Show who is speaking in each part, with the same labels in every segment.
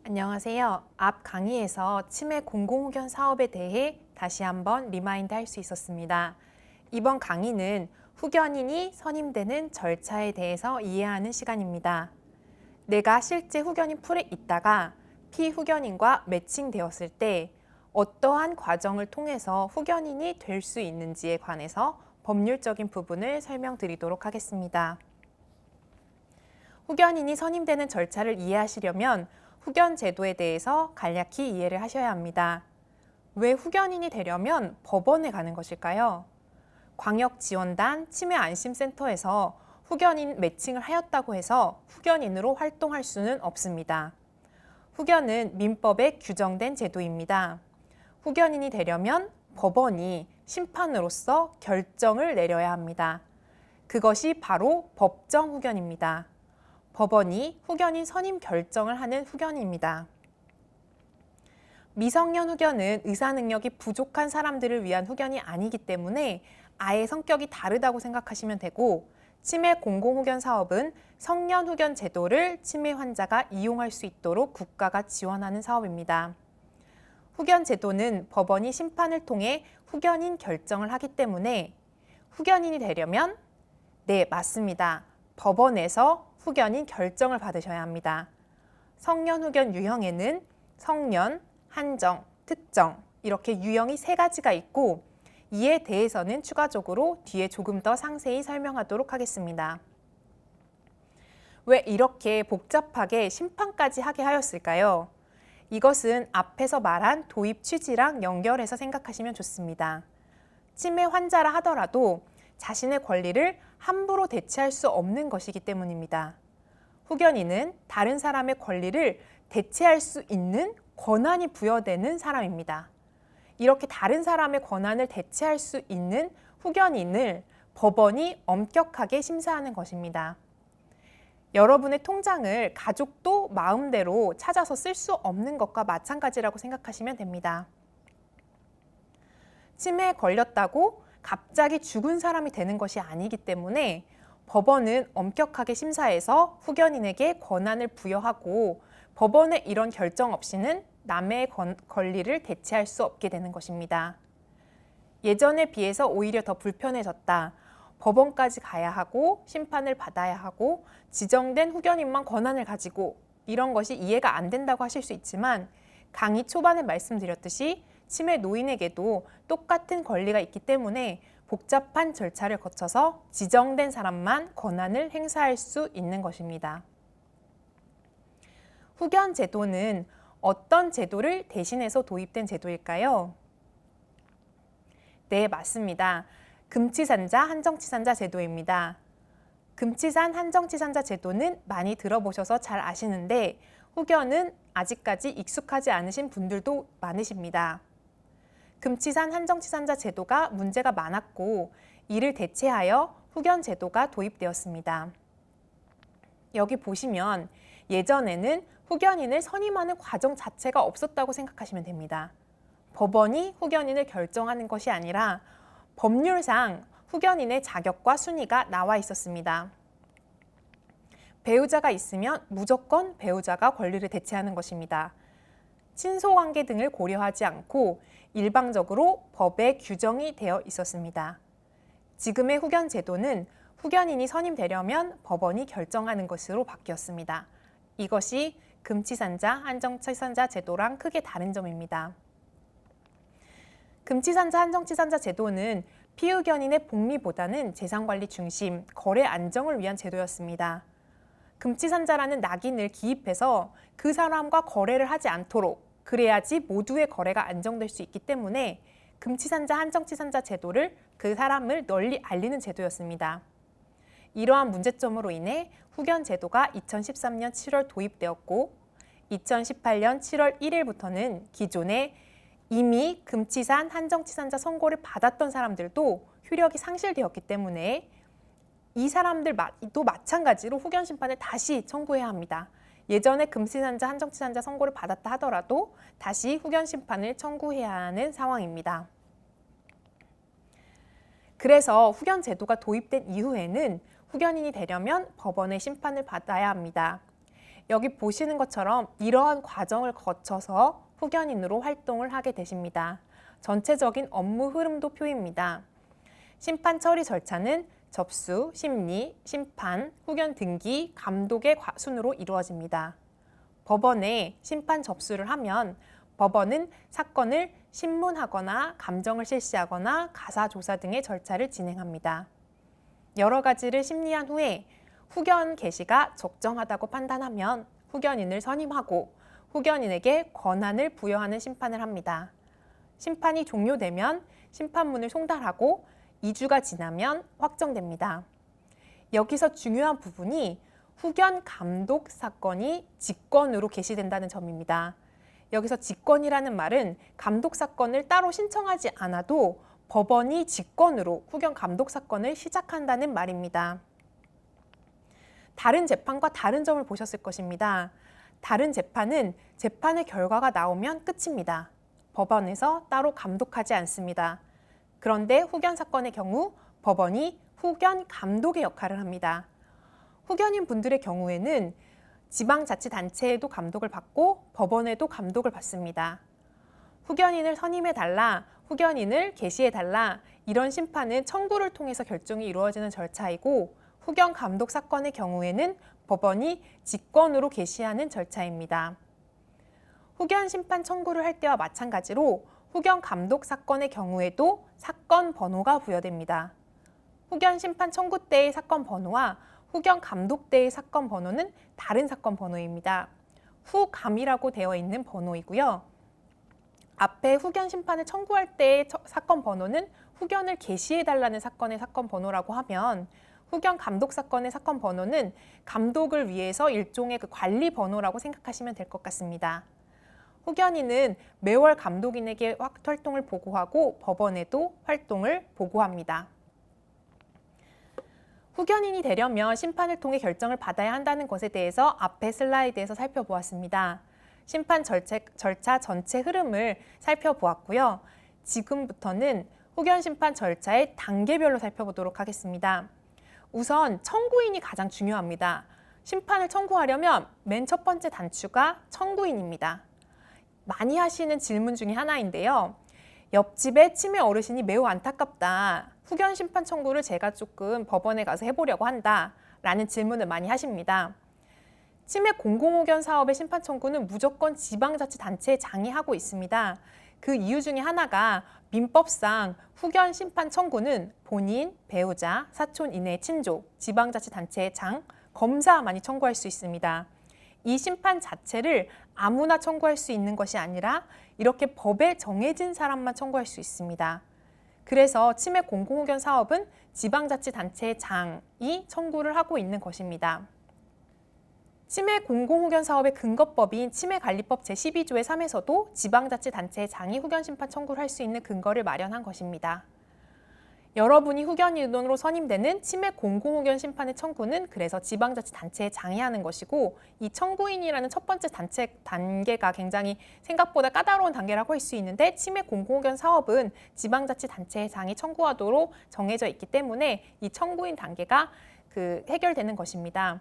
Speaker 1: 안녕하세요. 앞 강의에서 치매 공공후견 사업에 대해 다시 한번 리마인드 할 수 있었습니다. 이번 강의는 후견인이 선임되는 절차에 대해서 이해하는 시간입니다. 내가 실제 후견인 풀에 있다가 피후견인과 매칭되었을 때 어떠한 과정을 통해서 후견인이 될 수 있는지에 관해서 법률적인 부분을 설명드리도록 하겠습니다. 후견인이 선임되는 절차를 이해하시려면 후견 제도에 대해서 간략히 이해를 하셔야 합니다. 왜 후견인이 되려면 법원에 가는 것일까요? 광역지원단 치매안심센터에서 후견인 매칭을 하였다고 해서 후견인으로 활동할 수는 없습니다. 후견은 민법에 규정된 제도입니다. 후견인이 되려면 법원이 심판으로서 결정을 내려야 합니다. 그것이 바로 법정 후견입니다. 법원이 후견인 선임 결정을 하는 후견입니다. 미성년 후견은 의사 능력이 부족한 사람들을 위한 후견이 아니기 때문에 아예 성격이 다르다고 생각하시면 되고, 치매 공공후견 사업은 성년 후견 제도를 치매 환자가 이용할 수 있도록 국가가 지원하는 사업입니다. 후견 제도는 법원이 심판을 통해 후견인 결정을 하기 때문에 후견인이 되려면 네, 맞습니다. 법원에서 후견인 결정을 받으셔야 합니다. 성년 후견 유형에는 성년, 한정, 특정 이렇게 유형이 3가지가 있고, 이에 대해서는 추가적으로 뒤에 조금 더 상세히 설명하도록 하겠습니다. 왜 이렇게 복잡하게 심판까지 하게 하였을까요? 이것은 앞에서 말한 도입 취지랑 연결해서 생각하시면 좋습니다. 치매 환자라 하더라도 자신의 권리를 함부로 대체할 수 없는 것이기 때문입니다. 후견인은 다른 사람의 권리를 대체할 수 있는 권한이 부여되는 사람입니다. 이렇게 다른 사람의 권한을 대체할 수 있는 후견인을 법원이 엄격하게 심사하는 것입니다. 여러분의 통장을 가족도 마음대로 찾아서 쓸 수 없는 것과 마찬가지라고 생각하시면 됩니다. 치매에 걸렸다고 갑자기 죽은 사람이 되는 것이 아니기 때문에 법원은 엄격하게 심사해서 후견인에게 권한을 부여하고, 법원의 이런 결정 없이는 남의 권리를 대체할 수 없게 되는 것입니다. 예전에 비해서 오히려 더 불편해졌다. 법원까지 가야 하고 심판을 받아야 하고 지정된 후견인만 권한을 가지고, 이런 것이 이해가 안 된다고 하실 수 있지만, 강의 초반에 말씀드렸듯이 치매 노인에게도 똑같은 권리가 있기 때문에 복잡한 절차를 거쳐서 지정된 사람만 권한을 행사할 수 있는 것입니다. 후견 제도는 어떤 제도를 대신해서 도입된 제도일까요? 네, 맞습니다. 금치산자 한정치산자 제도입니다. 금치산 한정치산자 제도는 많이 들어보셔서 잘 아시는데, 후견은 아직까지 익숙하지 않으신 분들도 많으십니다. 금치산 한정치산자 제도가 문제가 많았고, 이를 대체하여 후견 제도가 도입되었습니다. 여기 보시면 예전에는 후견인을 선임하는 과정 자체가 없었다고 생각하시면 됩니다. 법원이 후견인을 결정하는 것이 아니라 법률상 후견인의 자격과 순위가 나와 있었습니다. 배우자가 있으면 무조건 배우자가 권리를 대체하는 것입니다. 친소관계 등을 고려하지 않고 일방적으로 법에 규정이 되어 있었습니다. 지금의 후견 제도는 후견인이 선임되려면 법원이 결정하는 것으로 바뀌었습니다. 이것이 금치산자, 한정치산자 제도랑 크게 다른 점입니다. 금치산자, 한정치산자 제도는 피후견인의 복리보다는 재산관리 중심, 거래 안정을 위한 제도였습니다. 금치산자라는 낙인을 기입해서 그 사람과 거래를 하지 않도록, 그래야지 모두의 거래가 안정될 수 있기 때문에 금치산자, 한정치산자 제도를 그 사람을 널리 알리는 제도였습니다. 이러한 문제점으로 인해 후견 제도가 2013년 7월 도입되었고, 2018년 7월 1일부터는 기존에 이미 금치산, 한정치산자 선고를 받았던 사람들도 효력이 상실되었기 때문에 이 사람들도 마찬가지로 후견 심판을 다시 청구해야 합니다. 예전에 금치산자, 한정치산자 선고를 받았다 하더라도 다시 후견 심판을 청구해야 하는 상황입니다. 그래서 후견 제도가 도입된 이후에는 후견인이 되려면 법원의 심판을 받아야 합니다. 여기 보시는 것처럼 이러한 과정을 거쳐서 후견인으로 활동을 하게 되십니다. 전체적인 업무 흐름도 표입니다. 심판 처리 절차는 접수, 심리, 심판, 후견 등기, 감독의 순으로 이루어집니다. 법원에 심판 접수를 하면 법원은 사건을 신문하거나 감정을 실시하거나 가사조사 등의 절차를 진행합니다. 여러 가지를 심리한 후에 후견 개시가 적정하다고 판단하면 후견인을 선임하고 후견인에게 권한을 부여하는 심판을 합니다. 심판이 종료되면 심판문을 송달하고 2주가 지나면 확정됩니다. 여기서 중요한 부분이 후견 감독 사건이 직권으로 개시된다는 점입니다. 여기서 직권이라는 말은 감독 사건을 따로 신청하지 않아도 법원이 직권으로 후견 감독 사건을 시작한다는 말입니다. 다른 재판과 다른 점을 보셨을 것입니다. 다른 재판은 재판의 결과가 나오면 끝입니다. 법원에서 따로 감독하지 않습니다. 그런데 후견 사건의 경우 법원이 후견 감독의 역할을 합니다. 후견인 분들의 경우에는 지방자치단체에도 감독을 받고 법원에도 감독을 받습니다. 후견인을 선임해달라, 후견인을 개시해달라 이런 심판은 청구를 통해서 결정이 이루어지는 절차이고 후견 감독 사건의 경우에는 법원이 직권으로 개시하는 절차입니다. 후견 심판 청구를 할 때와 마찬가지로 후견 감독 사건의 경우에도 사건 번호가 부여됩니다. 후견 심판 청구 때의 사건 번호와 후견 감독 때의 사건 번호는 다른 사건 번호입니다. 후감이라고 되어 있는 번호이고요. 앞에 후견 심판을 청구할 때의 사건 번호는 후견을 개시해달라는 사건의 사건 번호라고 하면 후견 감독 사건의 사건 번호는 감독을 위해서 일종의 그 관리 번호라고 생각하시면 될 것 같습니다. 후견인은 매월 감독인에게 활동을 보고하고 법원에도 활동을 보고합니다. 후견인이 되려면 심판을 통해 결정을 받아야 한다는 것에 대해서 앞에 슬라이드에서 살펴보았습니다. 심판 절차 전체 흐름을 살펴보았고요. 지금부터는 후견 심판 절차의 단계별로 살펴보도록 하겠습니다. 우선 청구인이 가장 중요합니다. 심판을 청구하려면 맨 첫 번째 단추가 청구인입니다. 많이 하시는 질문 중에 하나인데요. 옆집에 치매 어르신이 매우 안타깝다. 후견 심판 청구를 제가 조금 법원에 가서 해보려고 한다. 라는 질문을 많이 하십니다. 치매 공공후견 사업의 심판 청구는 무조건 지방자치단체장이 하고 있습니다. 그 이유 중에 하나가 민법상 후견 심판 청구는 본인, 배우자, 사촌 이내의 친족, 지방자치단체장, 검사만이 청구할 수 있습니다. 이 심판 자체를 아무나 청구할 수 있는 것이 아니라 이렇게 법에 정해진 사람만 청구할 수 있습니다. 그래서 치매 공공후견 사업은 지방자치단체장이 청구를 하고 있는 것입니다. 치매 공공후견 사업의 근거법인 치매관리법 제12조의 3에서도 지방자치단체장이 후견심판 청구를 할 수 있는 근거를 마련한 것입니다. 여러분이 후견인으로 선임되는 치매 공공후견 심판의 청구는 그래서 지방자치단체장이 하는 것이고 이 청구인이라는 첫 번째 단계가 굉장히 생각보다 까다로운 단계라고 할 수 있는데 치매 공공후견 사업은 지방자치단체장이 청구하도록 정해져 있기 때문에 이 청구인 단계가 해결되는 것입니다.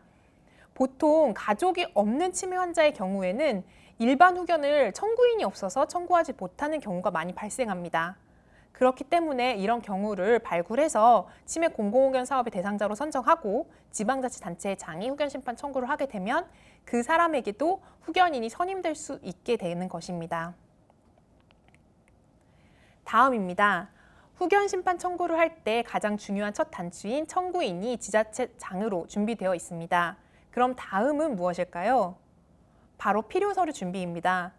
Speaker 1: 보통 가족이 없는 치매 환자의 경우에는 일반 후견을 청구인이 없어서 청구하지 못하는 경우가 많이 발생합니다. 그렇기 때문에 이런 경우를 발굴해서 치매 공공후견 사업의 대상자로 선정하고 지방자치단체장이 후견심판 청구를 하게 되면 그 사람에게도 후견인이 선임될 수 있게 되는 것입니다. 다음입니다. 후견심판 청구를 할 때 가장 중요한 첫 단추인 청구인이 지자체장으로 준비되어 있습니다. 그럼 다음은 무엇일까요? 바로 필요서류 준비입니다.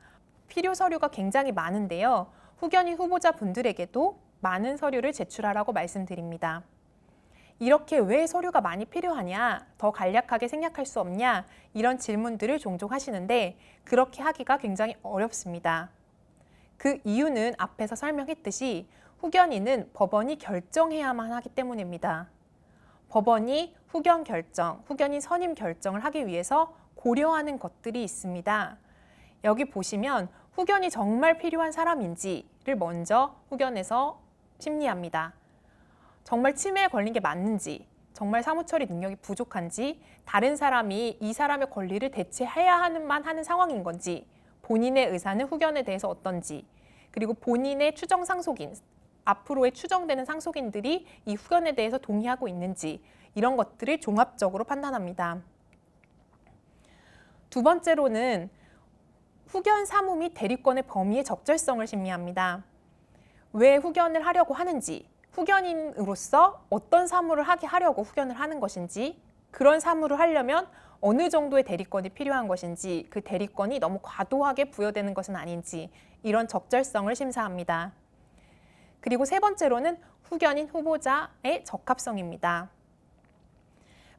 Speaker 1: 필요서류가 굉장히 많은데요. 후견인 후보자 분들에게도 많은 서류를 제출하라고 말씀드립니다. 이렇게 왜 서류가 많이 필요하냐, 더 간략하게 생략할 수 없냐 이런 질문들을 종종 하시는데 그렇게 하기가 굉장히 어렵습니다. 그 이유는 앞에서 설명했듯이 후견인은 법원이 결정해야만 하기 때문입니다. 법원이 후견 결정, 후견인 선임 결정을 하기 위해서 고려하는 것들이 있습니다. 여기 보시면 후견이 정말 필요한 사람인지를 먼저 후견에서 심리합니다. 정말 치매에 걸린 게 맞는지, 정말 사무처리 능력이 부족한지, 다른 사람이 이 사람의 권리를 대체해야 하는 상황인 건지, 본인의 의사는 후견에 대해서 어떤지, 그리고 본인의 추정 상속인, 앞으로의 추정되는 상속인들이 이 후견에 대해서 동의하고 있는지, 이런 것들을 종합적으로 판단합니다. 두 번째로는 후견 사무 및 대리권의 범위의 적절성을 심리합니다. 왜 후견을 하려고 하는지, 후견인으로서 어떤 사무를 하려고 후견을 하는 것인지, 그런 사무를 하려면 어느 정도의 대리권이 필요한 것인지, 그 대리권이 너무 과도하게 부여되는 것은 아닌지, 이런 적절성을 심사합니다. 그리고 세 번째로는 후견인 후보자의 적합성입니다.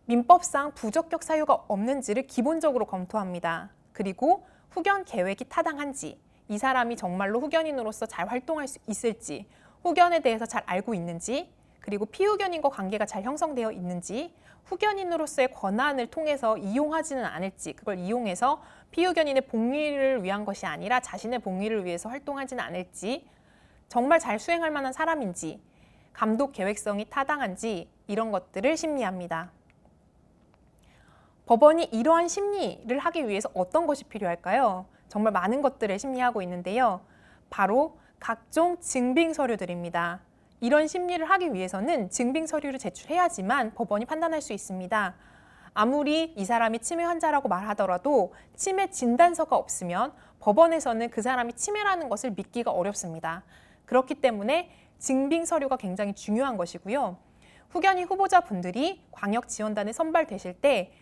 Speaker 1: 민법상 부적격 사유가 없는지를 기본적으로 검토합니다. 그리고 후견 계획이 타당한지, 이 사람이 정말로 후견인으로서 잘 활동할 수 있을지, 후견에 대해서 잘 알고 있는지, 그리고 피후견인과 관계가 잘 형성되어 있는지, 후견인으로서의 권한을 통해서 이용하지는 않을지, 그걸 이용해서 피후견인의 복리를 위한 것이 아니라 자신의 복리를 위해서 활동하지는 않을지, 정말 잘 수행할 만한 사람인지, 감독 계획성이 타당한지, 이런 것들을 심리합니다. 법원이 이러한 심리를 하기 위해서 어떤 것이 필요할까요? 정말 많은 것들을 심리하고 있는데요. 바로 각종 증빙 서류들입니다. 이런 심리를 하기 위해서는 증빙 서류를 제출해야지만 법원이 판단할 수 있습니다. 아무리 이 사람이 치매 환자라고 말하더라도 치매 진단서가 없으면 법원에서는 그 사람이 치매라는 것을 믿기가 어렵습니다. 그렇기 때문에 증빙 서류가 굉장히 중요한 것이고요. 후견인 후보자분들이 광역지원단에 선발되실 때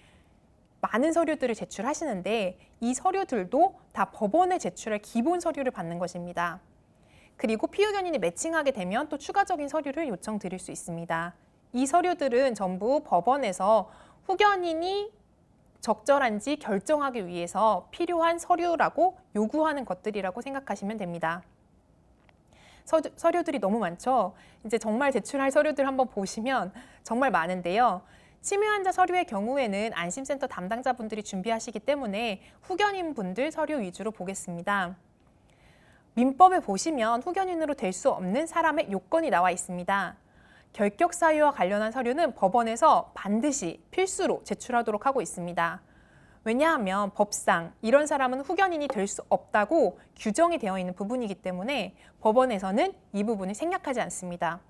Speaker 1: 많은 서류들을 제출하시는데 이 서류들도 다 법원에 제출할 기본 서류를 받는 것입니다. 그리고 피후견인이 매칭하게 되면 또 추가적인 서류를 요청드릴 수 있습니다. 이 서류들은 전부 법원에서 후견인이 적절한지 결정하기 위해서 필요한 서류라고 요구하는 것들이라고 생각하시면 됩니다. 서류들이 너무 많죠? 이제 정말 제출할 서류들 한번 보시면 정말 많은데요. 치매 환자 서류의 경우에는 안심센터 담당자분들이 준비하시기 때문에 후견인 분들 서류 위주로 보겠습니다. 민법에 보시면 후견인으로 될 수 없는 사람의 요건이 나와 있습니다. 결격 사유와 관련한 서류는 법원에서 반드시 필수로 제출하도록 하고 있습니다. 왜냐하면 법상 이런 사람은 후견인이 될 수 없다고 규정이 되어 있는 부분이기 때문에 법원에서는 이 부분을 생략하지 않습니다.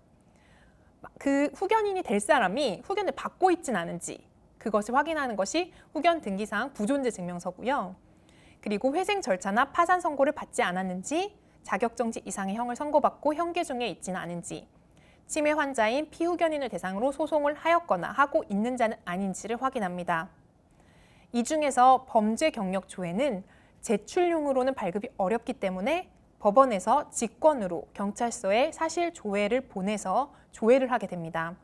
Speaker 1: 그 후견인이 될 사람이 후견을 받고 있진 않은지 그것을 확인하는 것이 후견 등기사항 부존재 증명서고요. 그리고 회생 절차나 파산 선고를 받지 않았는지, 자격정지 이상의 형을 선고받고 형계 중에 있지는 않은지, 치매 환자인 피후견인을 대상으로 소송을 하였거나 하고 있는 자는 아닌지를 확인합니다. 이 중에서 범죄 경력 조회는 제출용으로는 발급이 어렵기 때문에 법원에서 직권으로 경찰서에 사실 조회를 보내서 조회를 하게 됩니다.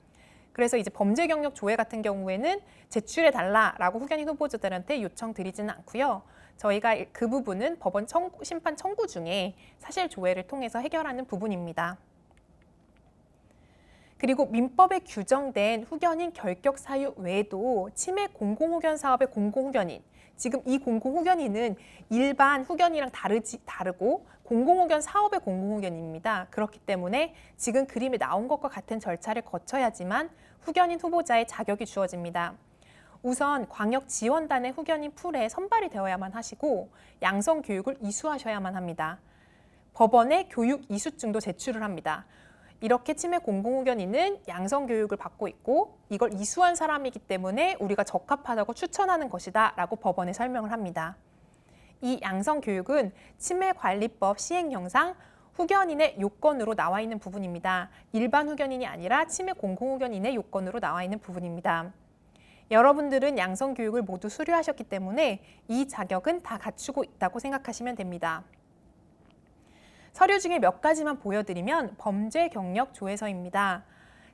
Speaker 1: 그래서 이제 범죄 경력 조회 같은 경우에는 제출해 달라라고 후견인 후보자들한테 요청드리지는 않고요. 저희가 그 부분은 법원 심판 청구 중에 사실 조회를 통해서 해결하는 부분입니다. 그리고 민법에 규정된 후견인 결격 사유 외에도 치매 공공후견 사업의 공공후견인, 지금 이 공공후견인은 일반 후견이랑 다르고 공공후견 사업의 공공후견입니다. 그렇기 때문에 지금 그림에 나온 것과 같은 절차를 거쳐야지만 후견인 후보자의 자격이 주어집니다. 우선 광역지원단의 후견인 풀에 선발이 되어야만 하시고 양성교육을 이수하셔야만 합니다. 법원에 교육 이수증도 제출을 합니다. 이렇게 치매 공공후견인은 양성교육을 받고 있고 이걸 이수한 사람이기 때문에 우리가 적합하다고 추천하는 것이다 라고 법원에 설명을 합니다. 이 양성교육은 치매관리법 시행령상 후견인의 요건으로 나와 있는 부분입니다. 일반 후견인이 아니라 치매 공공후견인의 요건으로 나와 있는 부분입니다. 여러분들은 양성교육을 모두 수료하셨기 때문에 이 자격은 다 갖추고 있다고 생각하시면 됩니다. 서류 중에 몇 가지만 보여드리면 범죄 경력 조회서입니다.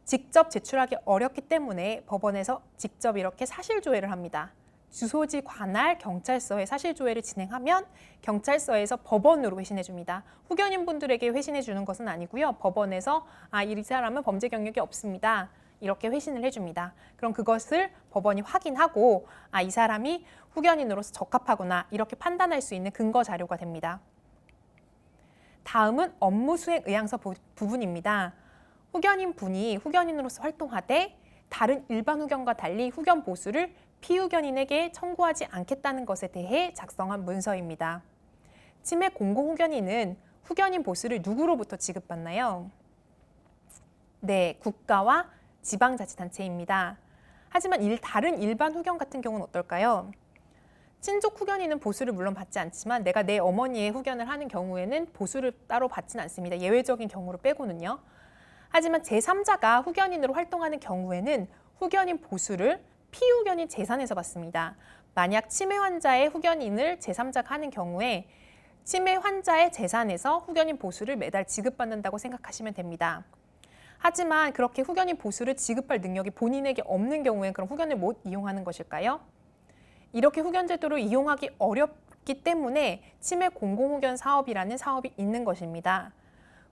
Speaker 1: 직접 제출하기 어렵기 때문에 법원에서 직접 이렇게 사실조회를 합니다. 주소지 관할 경찰서에 사실조회를 진행하면 경찰서에서 법원으로 회신해 줍니다. 후견인분들에게 회신해 주는 것은 아니고요. 법원에서 이 사람은 범죄 경력이 없습니다. 이렇게 회신을 해줍니다. 그럼 그것을 법원이 확인하고 이 사람이 후견인으로서 적합하구나 이렇게 판단할 수 있는 근거 자료가 됩니다. 다음은 업무 수행 의향서 부분입니다. 후견인 분이 후견인으로서 활동하되 다른 일반 후견과 달리 후견 보수를 피후견인에게 청구하지 않겠다는 것에 대해 작성한 문서입니다. 치매 공공후견인은 후견인 보수를 누구로부터 지급받나요? 네, 국가와 지방자치단체입니다. 하지만 다른 일반 후견 같은 경우는 어떨까요? 친족 후견인은 보수를 물론 받지 않지만 내가 내 어머니의 후견을 하는 경우에는 보수를 따로 받지는 않습니다. 예외적인 경우를 빼고는요. 하지만 제3자가 후견인으로 활동하는 경우에는 후견인 보수를 피후견인 재산에서 받습니다. 만약 치매 환자의 후견인을 제3자가 하는 경우에 치매 환자의 재산에서 후견인 보수를 매달 지급받는다고 생각하시면 됩니다. 하지만 그렇게 후견인 보수를 지급할 능력이 본인에게 없는 경우엔 그럼 후견을 못 이용하는 것일까요? 이렇게 후견 제도를 이용하기 어렵기 때문에 치매 공공후견 사업이라는 사업이 있는 것입니다.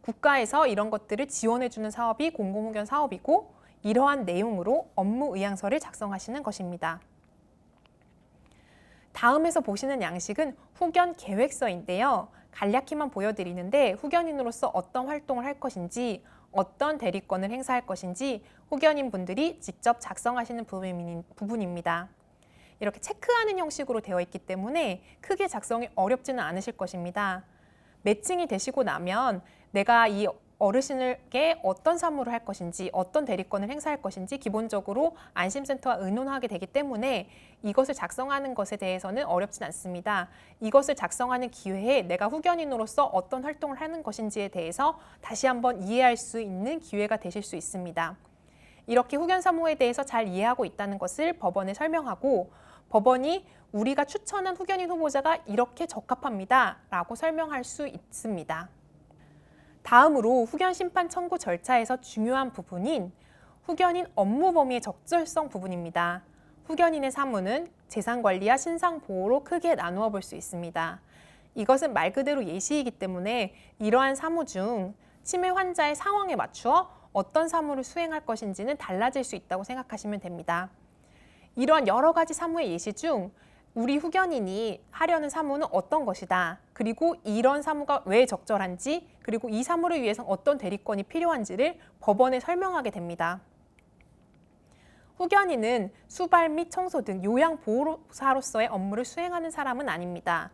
Speaker 1: 국가에서 이런 것들을 지원해주는 사업이 공공후견 사업이고 이러한 내용으로 업무 의향서를 작성하시는 것입니다. 다음에서 보시는 양식은 후견 계획서인데요. 간략히만 보여드리는데 후견인으로서 어떤 활동을 할 것인지 어떤 대리권을 행사할 것인지 후견인 분들이 직접 작성하시는 부분입니다. 이렇게 체크하는 형식으로 되어 있기 때문에 크게 작성이 어렵지는 않으실 것입니다. 매칭이 되시고 나면 내가 이 어르신에게 어떤 사무를 할 것인지 어떤 대리권을 행사할 것인지 기본적으로 안심센터와 의논하게 되기 때문에 이것을 작성하는 것에 대해서는 어렵진 않습니다. 이것을 작성하는 기회에 내가 후견인으로서 어떤 활동을 하는 것인지에 대해서 다시 한번 이해할 수 있는 기회가 되실 수 있습니다. 이렇게 후견 사무에 대해서 잘 이해하고 있다는 것을 법원에 설명하고 법원이 우리가 추천한 후견인 후보자가 이렇게 적합합니다 라고 설명할 수 있습니다. 다음으로 후견 심판 청구 절차에서 중요한 부분인 후견인 업무 범위의 적절성 부분입니다. 후견인의 사무는 재산관리와 신상보호로 크게 나누어 볼 수 있습니다. 이것은 말 그대로 예시이기 때문에 이러한 사무 중 치매 환자의 상황에 맞추어 어떤 사무를 수행할 것인지는 달라질 수 있다고 생각하시면 됩니다. 이러한 여러 가지 사무의 예시 중 우리 후견인이 하려는 사무는 어떤 것이다. 그리고 이런 사무가 왜 적절한지, 그리고 이 사무를 위해서 어떤 대리권이 필요한지를 법원에 설명하게 됩니다. 후견인은 수발 및 청소 등 요양보호사로서의 업무를 수행하는 사람은 아닙니다.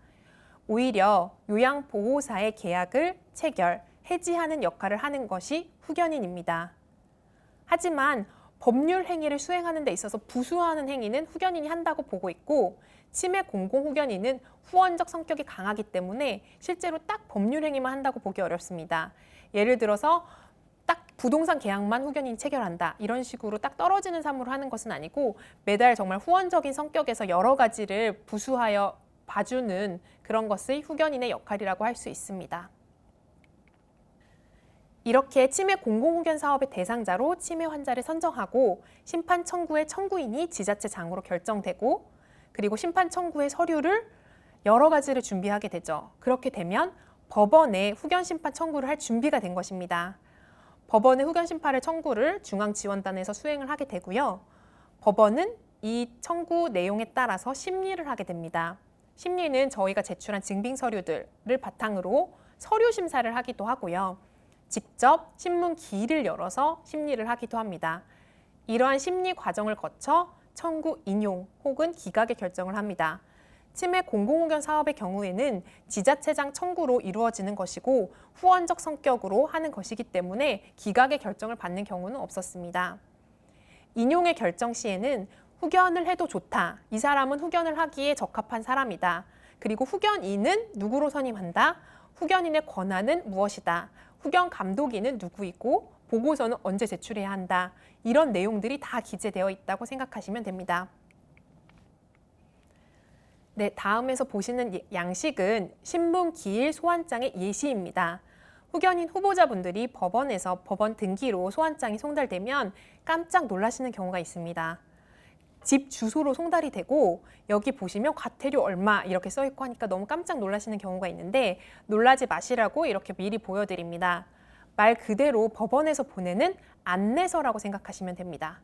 Speaker 1: 오히려 요양보호사의 계약을 체결, 해지하는 역할을 하는 것이 후견인입니다. 하지만 법률 행위를 수행하는 데 있어서 부수하는 행위는 후견인이 한다고 보고 있고 치매 공공후견인은 후원적 성격이 강하기 때문에 실제로 딱 법률 행위만 한다고 보기 어렵습니다. 예를 들어서 딱 부동산 계약만 후견인이 체결한다 이런 식으로 딱 떨어지는 사무를 하는 것은 아니고 매달 정말 후원적인 성격에서 여러 가지를 부수하여 봐주는 그런 것이 후견인의 역할이라고 할 수 있습니다. 이렇게 치매 공공후견 사업의 대상자로 치매 환자를 선정하고 심판 청구의 청구인이 지자체장으로 결정되고 그리고 심판 청구의 서류를 여러 가지를 준비하게 되죠. 그렇게 되면 법원에 후견 심판 청구를 할 준비가 된 것입니다. 법원에 후견 심판을 청구를 중앙지원단에서 수행을 하게 되고요. 법원은 이 청구 내용에 따라서 심리를 하게 됩니다. 심리는 저희가 제출한 증빙 서류들을 바탕으로 서류 심사를 하기도 하고요. 직접 신문 기일을 열어서 심리를 하기도 합니다. 이러한 심리 과정을 거쳐 청구 인용 혹은 기각의 결정을 합니다. 치매 공공후견 사업의 경우에는 지자체장 청구로 이루어지는 것이고 후원적 성격으로 하는 것이기 때문에 기각의 결정을 받는 경우는 없었습니다. 인용의 결정 시에는 후견을 해도 좋다. 이 사람은 후견을 하기에 적합한 사람이다. 그리고 후견인은 누구로 선임한다. 후견인의 권한은 무엇이다. 후견 감독인은 누구이고 보고서는 언제 제출해야 한다. 이런 내용들이 다 기재되어 있다고 생각하시면 됩니다. 네, 다음에서 보시는 양식은 신분 기일 소환장의 예시입니다. 후견인 후보자분들이 법원에서 법원 등기로 소환장이 송달되면 깜짝 놀라시는 경우가 있습니다. 집 주소로 송달이 되고 여기 보시면 과태료 얼마 이렇게 써 있고 하니까 너무 깜짝 놀라시는 경우가 있는데 놀라지 마시라고 이렇게 미리 보여드립니다. 말 그대로 법원에서 보내는 안내서라고 생각하시면 됩니다.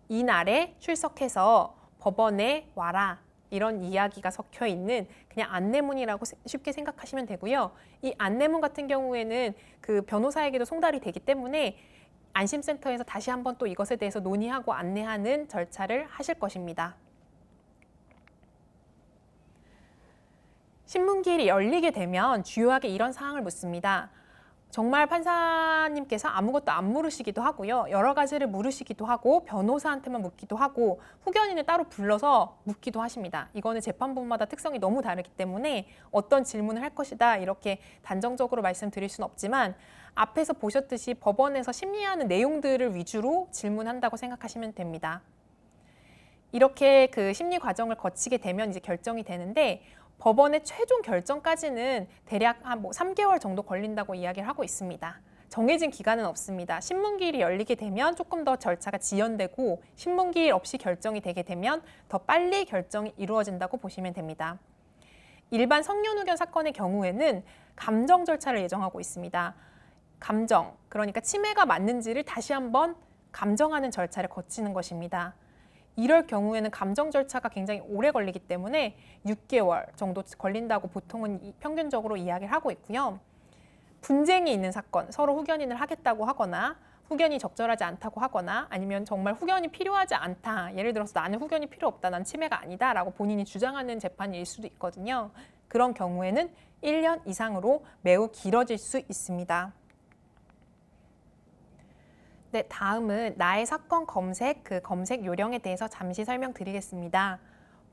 Speaker 1: 이날에 출석해서 법원에 와라. 이런 이야기가 섞여 있는 그냥 안내문이라고 쉽게 생각하시면 되고요. 이 안내문 같은 경우에는 그 변호사에게도 송달이 되기 때문에 안심센터에서 다시 한번 또 이것에 대해서 논의하고 안내하는 절차를 하실 것입니다. 신문기일이 열리게 되면 주요하게 이런 사항을 묻습니다. 정말 판사님께서 아무것도 안 물으시기도 하고요. 여러 가지를 물으시기도 하고 변호사한테만 묻기도 하고 후견인을 따로 불러서 묻기도 하십니다. 이거는 재판부마다 특성이 너무 다르기 때문에 어떤 질문을 할 것이다 이렇게 단정적으로 말씀드릴 수는 없지만 앞에서 보셨듯이 법원에서 심리하는 내용들을 위주로 질문한다고 생각하시면 됩니다. 이렇게 그 심리 과정을 거치게 되면 이제 결정이 되는데 법원의 최종 결정까지는 대략 한 3개월 정도 걸린다고 이야기를 하고 있습니다. 정해진 기간은 없습니다. 신문기일이 열리게 되면 조금 더 절차가 지연되고 신문기일 없이 결정이 되게 되면 더 빨리 결정이 이루어진다고 보시면 됩니다. 일반 성년후견 사건의 경우에는 감정 절차를 예정하고 있습니다. 감정, 그러니까 치매가 맞는지를 다시 한번 감정하는 절차를 거치는 것입니다. 이럴 경우에는 감정 절차가 굉장히 오래 걸리기 때문에 6개월 정도 걸린다고 보통은 평균적으로 이야기를 하고 있고요. 분쟁이 있는 사건, 서로 후견인을 하겠다고 하거나 후견이 적절하지 않다고 하거나 아니면 정말 후견이 필요하지 않다. 예를 들어서 나는 후견이 필요 없다. 난 치매가 아니다. 라고 본인이 주장하는 재판일 수도 있거든요. 그런 경우에는 1년 이상으로 매우 길어질 수 있습니다. 네, 다음은 나의 사건 검색, 그 검색 요령에 대해서 잠시 설명드리겠습니다.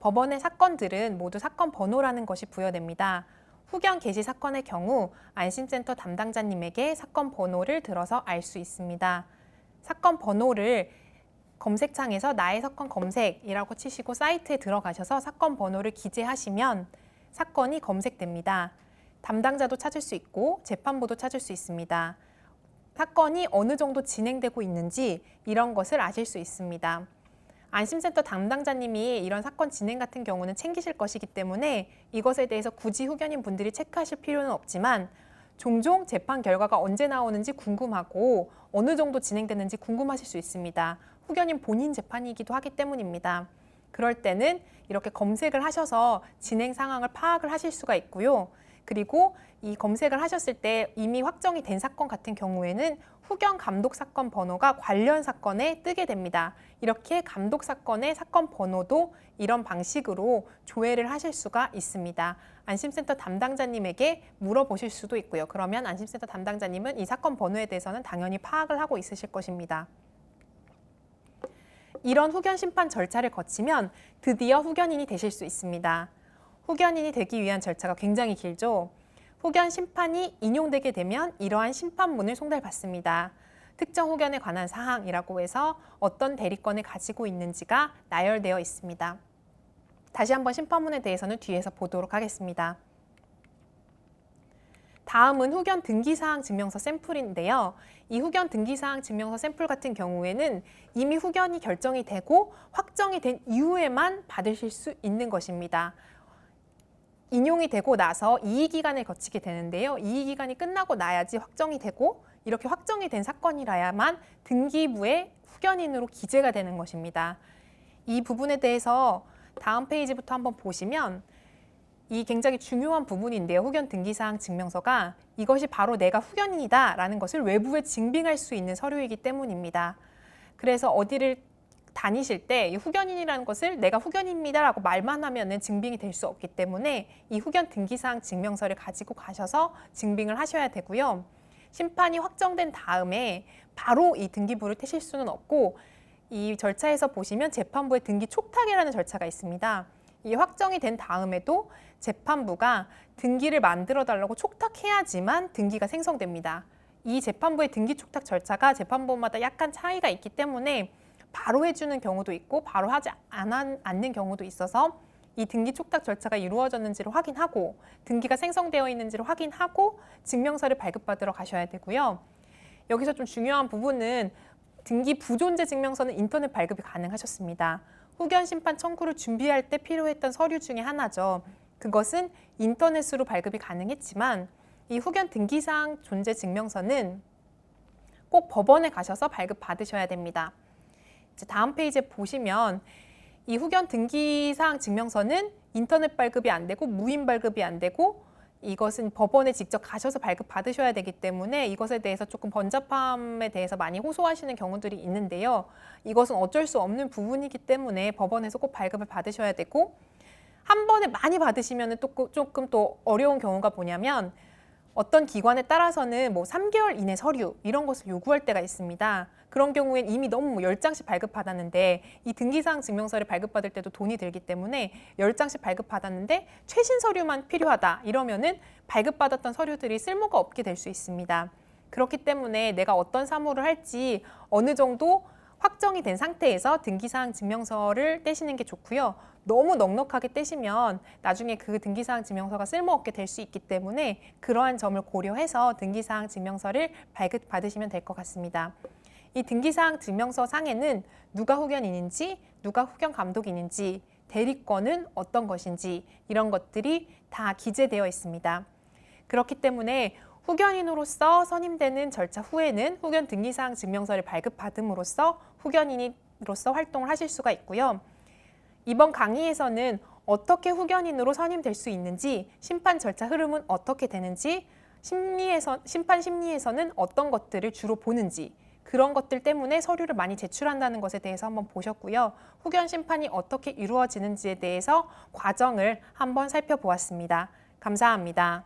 Speaker 1: 법원의 사건들은 모두 사건 번호라는 것이 부여됩니다. 후견 개시 사건의 경우 안심센터 담당자님에게 사건 번호를 들어서 알 수 있습니다. 사건 번호를 검색창에서 나의 사건 검색이라고 치시고 사이트에 들어가셔서 사건 번호를 기재하시면 사건이 검색됩니다. 담당자도 찾을 수 있고 재판부도 찾을 수 있습니다. 사건이 어느 정도 진행되고 있는지 이런 것을 아실 수 있습니다. 안심센터 담당자님이 이런 사건 진행 같은 경우는 챙기실 것이기 때문에 이것에 대해서 굳이 후견인 분들이 체크하실 필요는 없지만 종종 재판 결과가 언제 나오는지 궁금하고 어느 정도 진행되는지 궁금하실 수 있습니다. 후견인 본인 재판이기도 하기 때문입니다. 그럴 때는 이렇게 검색을 하셔서 진행 상황을 파악을 하실 수가 있고요. 그리고 이 검색을 하셨을 때 이미 확정이 된 사건 같은 경우에는 후견 감독 사건 번호가 관련 사건에 뜨게 됩니다. 이렇게 감독 사건의 사건 번호도 이런 방식으로 조회를 하실 수가 있습니다. 안심센터 담당자님에게 물어보실 수도 있고요. 그러면 안심센터 담당자님은 이 사건 번호에 대해서는 당연히 파악을 하고 있으실 것입니다. 이런 후견 심판 절차를 거치면 드디어 후견인이 되실 수 있습니다. 후견인이 되기 위한 절차가 굉장히 길죠. 후견 심판이 인용되게 되면 이러한 심판문을 송달받습니다. 특정 후견에 관한 사항이라고 해서 어떤 대리권을 가지고 있는지가 나열되어 있습니다. 다시 한번 심판문에 대해서는 뒤에서 보도록 하겠습니다. 다음은 후견 등기사항 증명서 샘플인데요. 이 후견 등기사항 증명서 샘플 같은 경우에는 이미 후견이 결정이 되고 확정이 된 이후에만 받으실 수 있는 것입니다. 인용이 되고 나서 이의기간을 거치게 되는데요. 이의기간이 끝나고 나야지 확정이 되고 이렇게 확정이 된 사건이라야만 등기부에 후견인으로 기재가 되는 것입니다. 이 부분에 대해서 다음 페이지부터 한번 보시면 이 굉장히 중요한 부분인데요. 후견 등기사항 증명서가 이것이 바로 내가 후견인이다 라는 것을 외부에 증빙할 수 있는 서류이기 때문입니다. 그래서 어디를 다니실 때 이 후견인이라는 것을 내가 후견인입니다 라고 말만 하면 증빙이 될 수 없기 때문에 이 후견 등기사항 증명서를 가지고 가셔서 증빙을 하셔야 되고요. 심판이 확정된 다음에 바로 이 등기부를 떼실 수는 없고 이 절차에서 보시면 재판부의 등기 촉탁이라는 절차가 있습니다. 이 확정이 된 다음에도 재판부가 등기를 만들어 달라고 촉탁해야지만 등기가 생성됩니다. 이 재판부의 등기 촉탁 절차가 재판부마다 약간 차이가 있기 때문에 바로 해주는 경우도 있고 바로 하지 않는 경우도 있어서 이 등기 촉탁 절차가 이루어졌는지를 확인하고 등기가 생성되어 있는지를 확인하고 증명서를 발급받으러 가셔야 되고요. 여기서 좀 중요한 부분은 등기 부존재 증명서는 인터넷 발급이 가능하셨습니다. 후견 심판 청구를 준비할 때 필요했던 서류 중에 하나죠. 그것은 인터넷으로 발급이 가능했지만 이 후견 등기사항 존재 증명서는 꼭 법원에 가셔서 발급받으셔야 됩니다. 이제 다음 페이지에 보시면 이 후견 등기사항 증명서는 인터넷 발급이 안 되고 무인 발급이 안 되고 이것은 법원에 직접 가셔서 발급받으셔야 되기 때문에 이것에 대해서 조금 번잡함에 대해서 많이 호소하시는 경우들이 있는데요. 이것은 어쩔 수 없는 부분이기 때문에 법원에서 꼭 발급을 받으셔야 되고, 한 번에 많이 받으시면 또 조금 또 어려운 경우가 뭐냐면 어떤 기관에 따라서는 뭐 3개월 이내 서류 이런 것을 요구할 때가 있습니다. 그런 경우엔 이미 너무 10장씩 발급받았는데 이 등기사항 증명서를 발급받을 때도 돈이 들기 때문에 10장씩 발급받았는데 최신 서류만 필요하다 이러면은 발급받았던 서류들이 쓸모가 없게 될 수 있습니다. 그렇기 때문에 내가 어떤 사무를 할지 어느 정도 확정이 된 상태에서 등기사항 증명서를 떼시는 게 좋고요. 너무 넉넉하게 떼시면 나중에 그 등기사항 증명서가 쓸모없게 될 수 있기 때문에 그러한 점을 고려해서 등기사항 증명서를 발급받으시면 될 것 같습니다. 이 등기사항 증명서 상에는 누가 후견인인지, 누가 후견 감독인인지, 대리권은 어떤 것인지 이런 것들이 다 기재되어 있습니다. 그렇기 때문에 후견인으로서 선임되는 절차 후에는 후견 등기사항 증명서를 발급받음으로써 후견인으로서 활동을 하실 수가 있고요. 이번 강의에서는 어떻게 후견인으로 선임될 수 있는지, 심판 절차 흐름은 어떻게 되는지, 심판 심리에서는 어떤 것들을 주로 보는지, 그런 것들 때문에 서류를 많이 제출한다는 것에 대해서 한번 보셨고요. 후견 심판이 어떻게 이루어지는지에 대해서 과정을 한번 살펴보았습니다. 감사합니다.